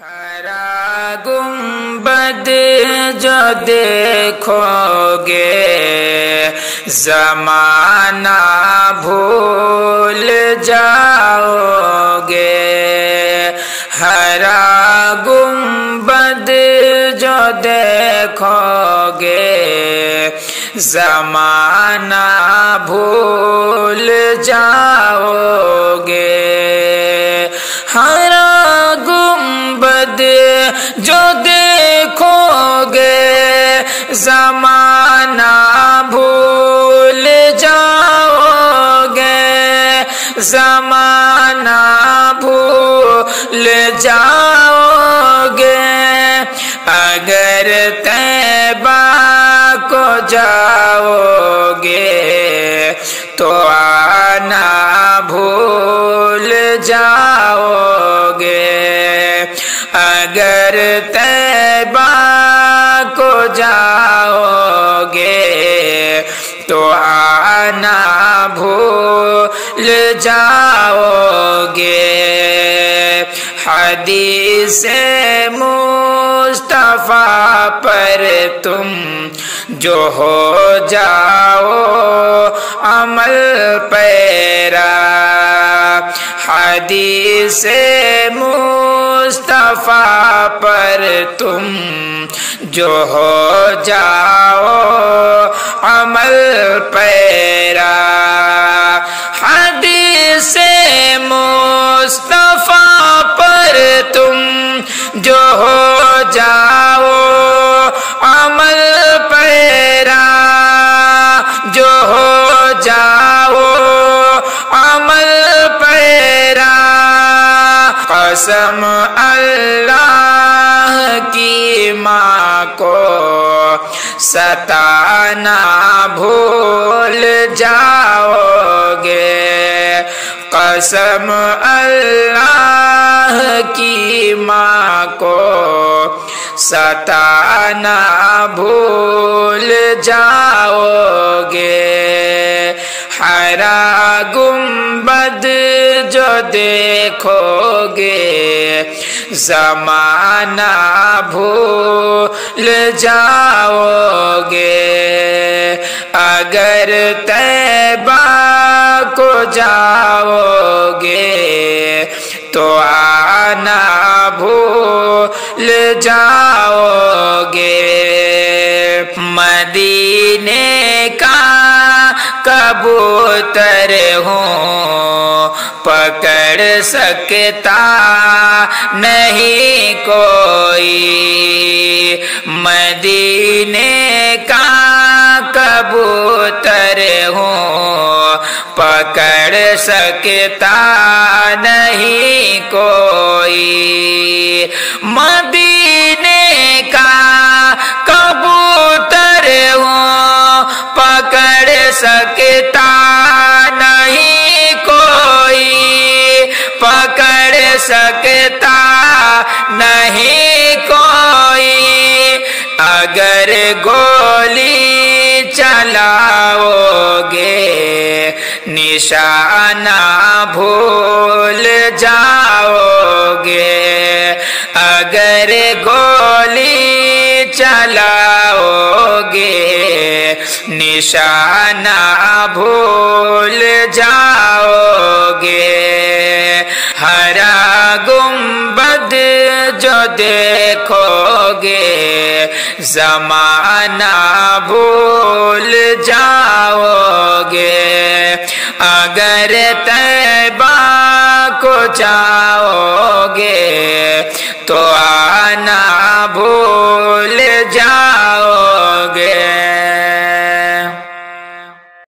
ہرا گنبد جو دیکھو گے زمانہ بھول جاؤ گے۔ ہرا گنبد جو دیکھو گے زمانہ بھول جاؤ گے۔ ہرا گنبد جو دیکھو گے زمانہ بھول جاؤ گے، زمانہ بھول جاؤ گے۔ اگر طیبہ کو جاؤ گے تو آنا بھول جاؤ گے۔ اگر طیبہ کو جاؤ گے تو آنا بھول جاؤ گے۔ حدیث مصطفیٰ پر تم جو ہو جاؤ عمل پیرا، حدیث مصطفیٰ پر تم جو ہو جاؤ عمل پیرا، حدیث مصطفیٰ پر تم جو ہو جاؤ عمل پیرا، جو ہو جاؤ عمل پیرا۔ قسم اللہ کی ماں کو ستانا بھول جاؤ گے، قسم اللہ کی ماں کو ستانا بھول جاؤ گے۔ ہرا گنبد جو دیکھو گے زمانہ بھول جاؤ گے۔ اگر طیبہ کو جاؤ گے تو آنا بھول جاؤ گے۔ مدینے کا کبوتر ہوں پکڑ سکتا نہیں کوئی، مدینے کا کبوتر ہوں پکڑ سکتا نہیں کوئی، مدینے کا کبوتر ہوں پکڑ سکتا نہیں کوئی، پکڑ سکتا نہیں کوئی۔ اگر گولی چلاؤ گے نشانہ بھول جاؤ گے، اگر گولی چلاؤ گے نشانہ بھول جاؤ گے۔ ہرا گنبد جو دیکھو گے زمانہ بھول جاؤ گے۔ اگر طیبہ کو جاؤ گے تو آنا